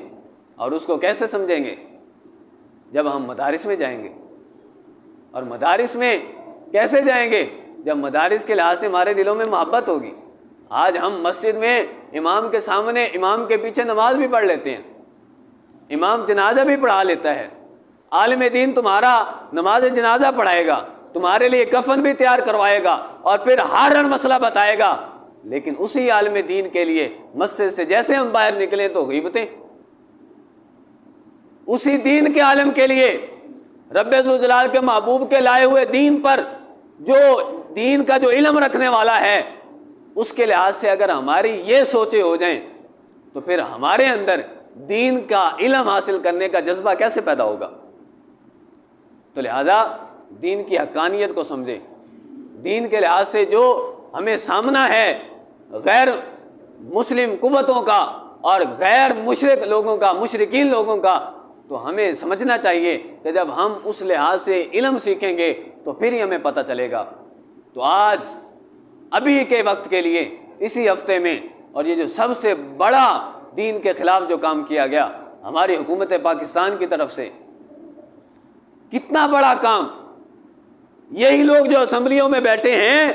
اور اس کو کیسے سمجھیں گے؟ جب ہم مدارس میں جائیں گے۔ اور مدارس میں کیسے جائیں گے؟ جب مدارس کے لحاظ سے ہمارے دلوں میں محبت ہوگی۔ آج ہم مسجد میں امام کے سامنے، امام کے پیچھے نماز بھی پڑھ لیتے ہیں، امام جنازہ بھی پڑھا لیتا ہے، عالم دین تمہارا نماز جنازہ پڑھائے گا، تمہارے لیے کفن بھی تیار کروائے گا اور پھر ہر مسئلہ بتائے گا، لیکن اسی عالم دین کے لیے مسجد سے جیسے ہم باہر نکلیں تو غیبتیں، اسی دین کے عالم کے لیے رب ذوالجلال کے محبوب کے لائے ہوئے دین پر جو دین کا جو علم رکھنے والا ہے، اس کے لحاظ سے اگر ہماری یہ سوچیں ہو جائیں تو پھر ہمارے اندر دین کا علم حاصل کرنے کا جذبہ کیسے پیدا ہوگا؟ تو لہذا دین کی حقانیت کو سمجھیں۔ دین کے لحاظ سے جو ہمیں سامنا ہے غیر مسلم قوتوں کا اور غیر مشرک لوگوں کا، مشرکین لوگوں کا، تو ہمیں سمجھنا چاہیے کہ جب ہم اس لحاظ سے علم سیکھیں گے تو پھر ہی ہمیں پتہ چلے گا۔ تو آج ابھی کے وقت کے لیے اسی ہفتے میں، اور یہ جو سب سے بڑا دین کے خلاف جو کام کیا گیا ہماری حکومت پاکستان کی طرف سے، کتنا بڑا کام! یہی لوگ جو اسمبلیوں میں بیٹھے ہیں،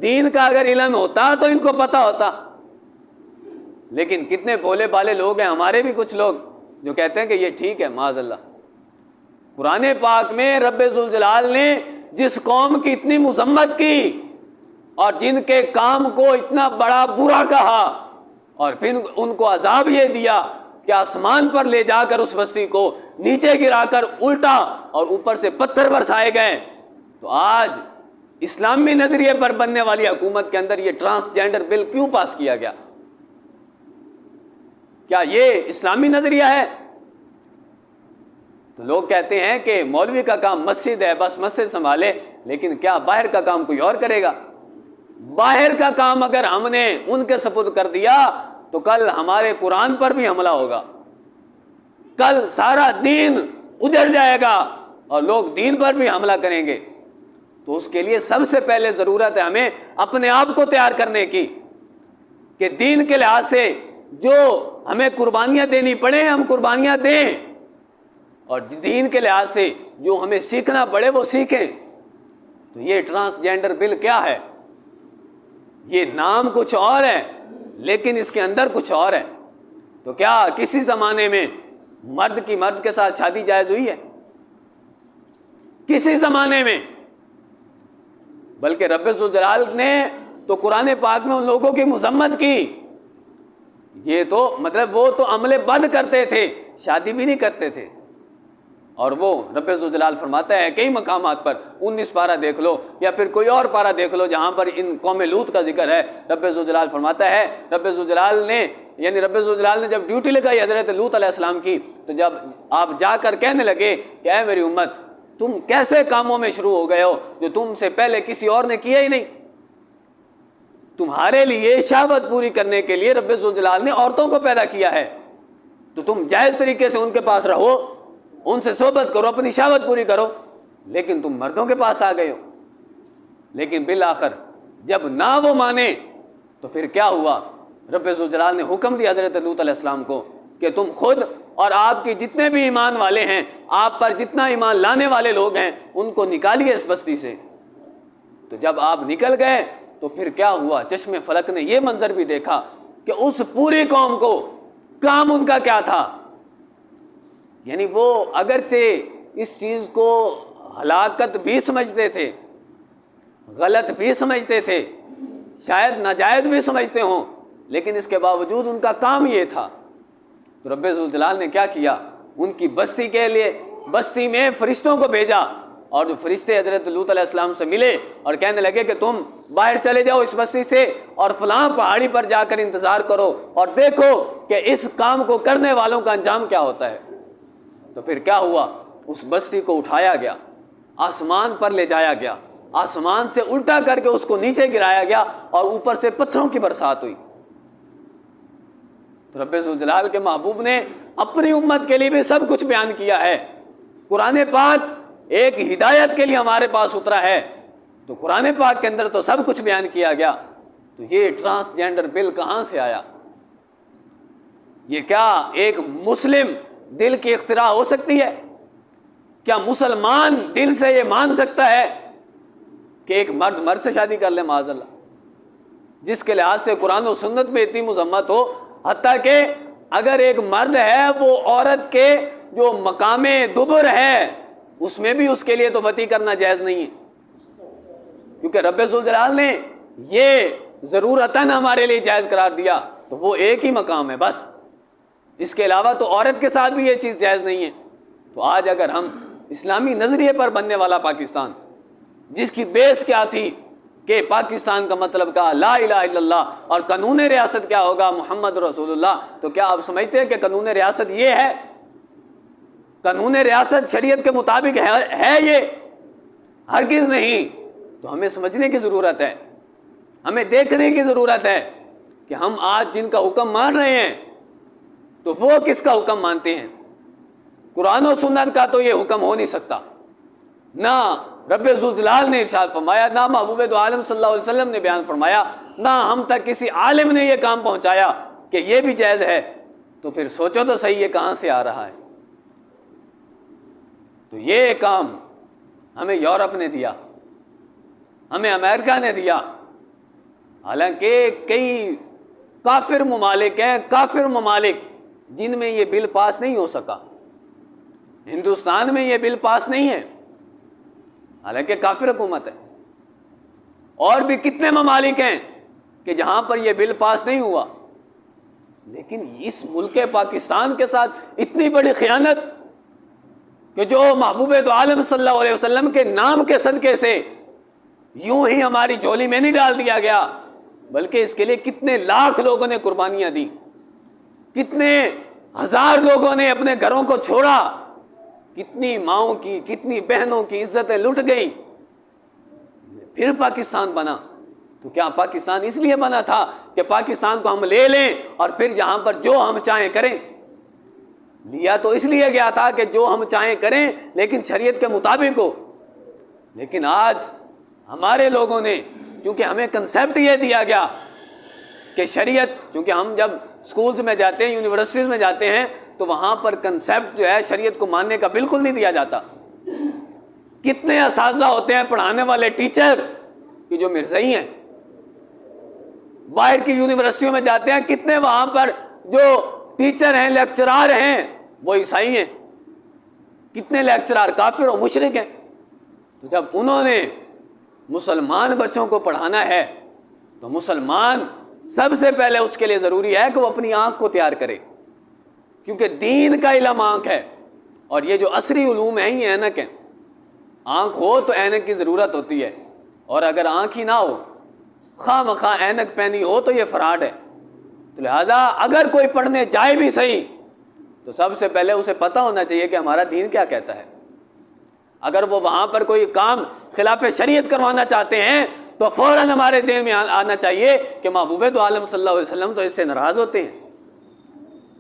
دین کا اگر علم ہوتا تو ان کو پتہ ہوتا، لیکن کتنے بھولے بھالے لوگ ہیں ہمارے بھی کچھ لوگ جو کہتے ہیں کہ یہ ٹھیک ہے۔ معاذ اللہ، قرآن پاک میں رب ذوالجلال نے جس قوم کی اتنی مذمت کی اور جن کے کام کو اتنا بڑا برا کہا اور پھر ان کو عذاب یہ دیا کہ آسمان پر لے جا کر اس بستی کو نیچے گرا کر الٹا اور اوپر سے پتھر برسائے گئے، تو آج اسلامی نظریے پر بننے والی حکومت کے اندر یہ ٹرانسجینڈر بل کیوں پاس کیا گیا؟ کیا یہ اسلامی نظریہ ہے؟ تو لوگ کہتے ہیں کہ مولوی کا کام مسجد ہے، بس مسجد سنبھالے، لیکن کیا باہر کا کام کوئی اور کرے گا؟ باہر کا کام اگر ہم نے ان کے سپرد کر دیا تو کل ہمارے قرآن پر بھی حملہ ہوگا، کل سارا دین اجڑ جائے گا اور لوگ دین پر بھی حملہ کریں گے۔ تو اس کے لیے سب سے پہلے ضرورت ہے ہمیں اپنے آپ کو تیار کرنے کی کہ دین کے لحاظ سے جو ہمیں قربانیاں دینی پڑے ہم قربانیاں دیں، اور دین کے لحاظ سے جو ہمیں سیکھنا پڑے وہ سیکھیں۔ تو یہ ٹرانسجینڈر بل کیا ہے؟ یہ نام کچھ اور ہے لیکن اس کے اندر کچھ اور ہے۔ تو کیا کسی زمانے میں مرد کی مرد کے ساتھ شادی جائز ہوئی ہے؟ کسی زمانے میں، بلکہ رب ذوالجلال نے تو قرآن پاک میں ان لوگوں کی مذمت کی. یہ تو مطلب وہ تو عمل بد کرتے تھے، شادی بھی نہیں کرتے تھے. اور وہ رب ذوالجلال فرماتا ہے کئی مقامات پر، 19 پارہ دیکھ لو یا پھر کوئی اور پارہ دیکھ لو جہاں پر ان قوم لوط کا ذکر ہے، رب ذوالجلال فرماتا ہے، رب ذوالجلال نے جب ڈیوٹی لگائی حضرت لوط علیہ السلام کی، تو جب آپ جا کر کہنے لگے کہ اے میری امت، تم کیسے کاموں میں شروع ہو گئے ہو جو تم سے پہلے کسی اور نے کیا ہی نہیں. تمہارے لیے شہوت پوری کرنے کے لیے رب ذوالجلال نے عورتوں کو پیدا کیا ہے، تو تم جائز طریقے سے ان کے پاس رہو، ان سے صحبت کرو، اپنی شہوت پوری کرو، لیکن تم مردوں کے پاس آ گئے ہو. لیکن بالآخر جب نہ وہ مانے تو پھر کیا ہوا؟ رب ذوالجلال نے حکم دیا حضرت لوط علیہ السلام کو کہ تم خود اور آپ کے جتنے بھی ایمان والے ہیں، آپ پر جتنا ایمان لانے والے لوگ ہیں، ان کو نکالیے اس بستی سے. تو جب آپ نکل گئے تو پھر کیا ہوا؟ چشم فلک نے یہ منظر بھی دیکھا کہ اس پوری قوم کو کام ان کا کیا تھا. یعنی وہ اگرچہ اس چیز کو ہلاکت بھی سمجھتے تھے، غلط بھی سمجھتے تھے، شاید ناجائز بھی سمجھتے ہوں، لیکن اس کے باوجود ان کا کام یہ تھا. تو رب ذوالجلال نے کیا کیا؟ ان کی بستی کے لیے بستی میں فرشتوں کو بھیجا، اور جو فرشتے حضرت لوط علیہ السلام سے ملے اور کہنے لگے کہ تم باہر چلے جاؤ اس بستی سے اور فلاں پہاڑی پر جا کر انتظار کرو اور دیکھو کہ اس کام کو کرنے والوں کا انجام کیا ہوتا ہے. تو پھر کیا ہوا؟ اس بستی کو اٹھایا گیا، آسمان پر لے جایا گیا، آسمان سے الٹا کر کے اس کو نیچے گرایا گیا اور اوپر سے پتھروں کی برسات ہوئی. تو رب ذوالجلال کے محبوب نے اپنی امت کے لیے بھی سب کچھ بیان کیا ہے. قرآن پاک ایک ہدایت کے لیے ہمارے پاس اترا ہے، تو قرآن پاک کے اندر تو سب کچھ بیان کیا گیا. تو یہ ٹرانسجینڈر بل کہاں سے آیا؟ یہ کیا ایک مسلم دل کی اختراع ہو سکتی ہے؟ کیا مسلمان دل سے یہ مان سکتا ہے کہ ایک مرد مرد سے شادی کر لے؟ معاذ اللہ. جس کے لحاظ سے قرآن و سنت میں اتنی مذمت ہو، حتیٰ کہ اگر ایک مرد ہے وہ عورت کے جو مقام دبر ہے اس میں بھی اس کے لیے تو وطی کرنا جائز نہیں ہے، کیونکہ رب ذوالجلال نے یہ ضرورتاً ہمارے لیے جائز قرار دیا. تو وہ ایک ہی مقام ہے بس، اس کے علاوہ تو عورت کے ساتھ بھی یہ چیز جائز نہیں ہے. تو آج اگر ہم اسلامی نظریے پر بننے والا پاکستان، جس کی بیس کیا تھی کہ پاکستان کا مطلب کہا لا الہ الا اللہ اور قانون ریاست کیا ہوگا محمد رسول اللہ، تو کیا آپ سمجھتے ہیں کہ قانون ریاست یہ ہے؟ قانون ریاست شریعت کے مطابق ہے یہ؟ ہرگز نہیں. تو ہمیں سمجھنے کی ضرورت ہے، ہمیں دیکھنے کی ضرورت ہے کہ ہم آج جن کا حکم مان رہے ہیں تو وہ کس کا حکم مانتے ہیں. قرآن و سنت کا تو یہ حکم ہو نہیں سکتا. نہ رب ذوالجلال نے ارشاد فرمایا، نہ محبوب دو عالم صلی اللہ علیہ وسلم نے بیان فرمایا، نہ ہم تک کسی عالم نے یہ کام پہنچایا کہ یہ بھی جائز ہے. تو پھر سوچو تو صحیح یہ کہاں سے آ رہا ہے. تو یہ کام ہمیں یورپ نے دیا، ہمیں امریکہ نے دیا، حالانکہ کئی کافر ممالک ہیں، کافر ممالک جن میں یہ بل پاس نہیں ہو سکا. ہندوستان میں یہ بل پاس نہیں ہے، حالانکہ کافر حکومت ہے. اور بھی کتنے ممالک ہیں کہ جہاں پر یہ بل پاس نہیں ہوا. لیکن اس ملک پاکستان کے ساتھ اتنی بڑی خیانت کہ جو محبوب دو عالم صلی اللہ علیہ وسلم کے نام کے صدقے سے یوں ہی ہماری جھولی میں نہیں ڈال دیا گیا، بلکہ اس کے لیے کتنے لاکھ لوگوں نے قربانیاں دی، کتنے ہزار لوگوں نے اپنے گھروں کو چھوڑا، کتنی ماؤں کی کتنی بہنوں کی عزتیں لٹ گئی، پھر پاکستان بنا. تو کیا پاکستان اس لیے بنا تھا کہ پاکستان کو ہم لے لیں اور پھر یہاں پر جو ہم چاہیں کریں؟ لیا تو اس لیے گیا تھا کہ جو ہم چاہیں کریں لیکن شریعت کے مطابق ہو. لیکن آج ہمارے لوگوں نے، چونکہ ہمیں کنسیپٹ یہ دیا گیا کہ شریعت، چونکہ ہم جب سکولز میں جاتے ہیں، یونیورسٹیز میں جاتے ہیں، تو وہاں پر کنسیپٹ جو ہے شریعت کو ماننے کا بالکل نہیں دیا جاتا. کتنے اساتذہ ہوتے ہیں، پڑھانے والے ٹیچر کہ جو مرزائی ہیں. باہر کی یونیورسٹیوں میں جاتے ہیں، کتنے وہاں پر جو ٹیچر ہیں، لیکچرار ہیں، وہ عیسائی ہیں. کتنے لیکچرار کافر و مشرک ہیں. تو جب انہوں نے مسلمان بچوں کو پڑھانا ہے تو مسلمان سب سے پہلے اس کے لیے ضروری ہے کہ وہ اپنی آنکھ کو تیار کرے، کیونکہ دین کا علم آنکھ ہے، اور یہ جو عصری علوم ہیں یہ اینک ہیں۔ آنکھ ہو تو اینک کی ضرورت ہوتی ہے، اور اگر آنکھ ہی نہ ہو، خواہ مخواہ اینک پہنی ہو تو یہ فراڈ ہے۔ تو لہٰذا اگر کوئی پڑھنے جائے بھی صحیح تو سب سے پہلے اسے پتہ ہونا چاہیے کہ ہمارا دین کیا کہتا ہے۔ اگر وہ وہاں پر کوئی کام خلاف شریعت کروانا چاہتے ہیں تو فوراً ہمارے ذہن میں آنا چاہیے کہ محبوب تو عالم صلی اللہ علیہ وسلم تو اس سے ناراض ہوتے ہیں،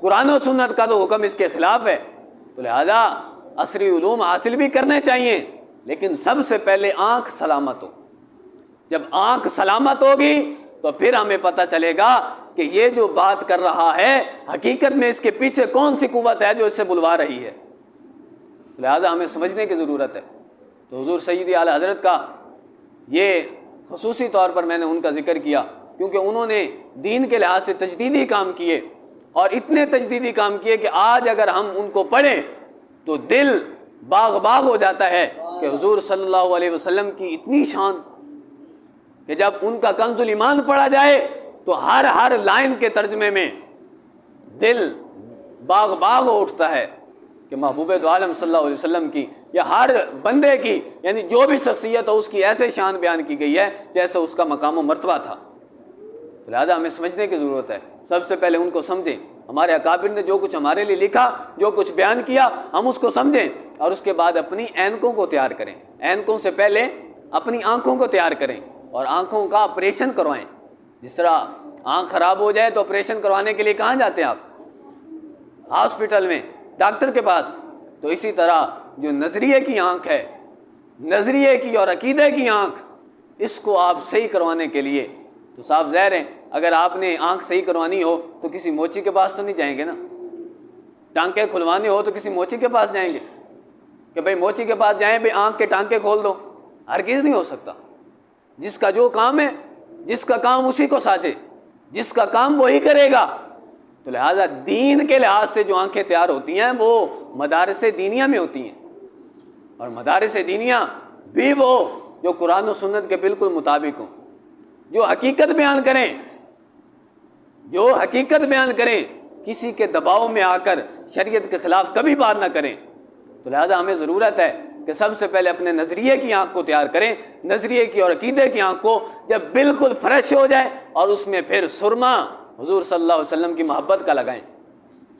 قرآن و سنت کا تو حکم اس کے خلاف ہے۔ تو لہذا عصری علوم حاصل بھی کرنے چاہیے، لیکن سب سے پہلے آنکھ سلامت ہو۔ جب آنکھ سلامت ہوگی تو پھر ہمیں پتہ چلے گا کہ یہ جو بات کر رہا ہے حقیقت میں اس کے پیچھے کون سی قوت ہے جو اس سے بلوا رہی ہے۔ لہٰذا ہمیں سمجھنے کی ضرورت ہے۔ تو حضور سیدی اعلیٰ حضرت کا یہ خصوصی طور پر میں نے ان کا ذکر کیا کیونکہ انہوں نے دین کے لحاظ سے تجدیدی کام کیے، اور اتنے تجدیدی کام کیے کہ آج اگر ہم ان کو پڑھیں تو دل باغ باغ ہو جاتا ہے کہ حضور صلی اللہ علیہ وسلم کی اتنی شان کہ جب ان کا کنز الایمان پڑھا جائے تو ہر لائن کے ترجمے میں دل باغ باغ ہو اٹھتا ہے کہ محبوب دو عالم صلی اللہ علیہ وسلم کی یا ہر بندے کی، یعنی جو بھی شخصیت ہو اس کی ایسے شان بیان کی گئی ہے جیسے اس کا مقام و مرتبہ تھا۔ تو لہٰذا ہمیں سمجھنے کی ضرورت ہے، سب سے پہلے ان کو سمجھیں۔ ہمارے اکابر نے جو کچھ ہمارے لیے لکھا، جو کچھ بیان کیا، ہم اس کو سمجھیں اور اس کے بعد اپنی اینکوں کو تیار کریں۔ اینکوں سے پہلے اپنی آنکھوں کو تیار کریں اور آنکھوں کا آپریشن کروائیں۔ جس طرح آنکھ خراب ہو جائے تو آپریشن کروانے کے لیے کہاں جاتے ہیں آپ؟ ہاسپٹل میں، ڈاکٹر کے پاس۔ تو اسی طرح جو نظریے کی آنکھ ہے، نظریے کی اور عقیدے کی آنکھ، اس کو آپ صحیح کروانے کے لیے تو صاف ظاہر ہے اگر آپ نے آنکھ صحیح کروانی ہو تو کسی موچی کے پاس تو نہیں جائیں گے نا، ٹانکے کھلوانے ہو تو کسی موچی کے پاس جائیں گے کہ بھئی موچی کے پاس جائیں بھئی آنکھ کے ٹانکے کھول دو؟ ہرگز نہیں ہو سکتا۔ جس کا جو کام ہے، جس کا کام اسی کو ساجے، جس کا کام وہی کرے گا۔ تو لہٰذا دین کے لحاظ سے جو آنکھیں تیار ہوتی ہیں وہ مدارس دینیہ میں ہوتی ہیں، اور مدارس دینیہ بھی وہ جو قرآن و سنت کے بالکل مطابق ہوں، جو حقیقت بیان کریں، جو حقیقت بیان کریں، کسی کے دباؤ میں آ کر شریعت کے خلاف کبھی بات نہ کریں۔ تو لہٰذا ہمیں ضرورت ہے کہ سب سے پہلے اپنے نظریے کی آنکھ کو تیار کریں، نظریے کی اور عقیدے کی آنکھ کو جب بالکل فریش ہو جائے اور اس میں پھر سرما حضور صلی اللہ علیہ وسلم کی محبت کا لگائیں،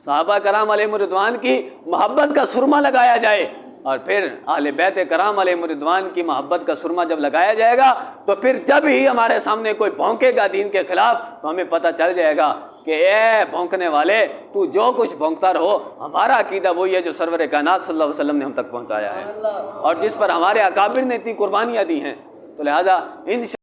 صحابہ کرام علیہم الرضوان کی محبت کا سرما لگایا جائے، اور پھر اہل بیت کرام علیہم الرضوان کی محبت کا سرما جب لگایا جائے گا تو پھر جب ہی ہمارے سامنے کوئی بھونکے گا دین کے خلاف تو ہمیں پتہ چل جائے گا کہ اے بھونکنے والے، تو جو کچھ بھونکتا رہو، ہمارا عقیدہ وہی ہے جو سرور کائنات صلی اللہ علیہ وسلم نے ہم تک پہنچایا ہے اور جس پر ہمارے اکابر نے اتنی قربانیاں دی ہیں۔ تو لہٰذا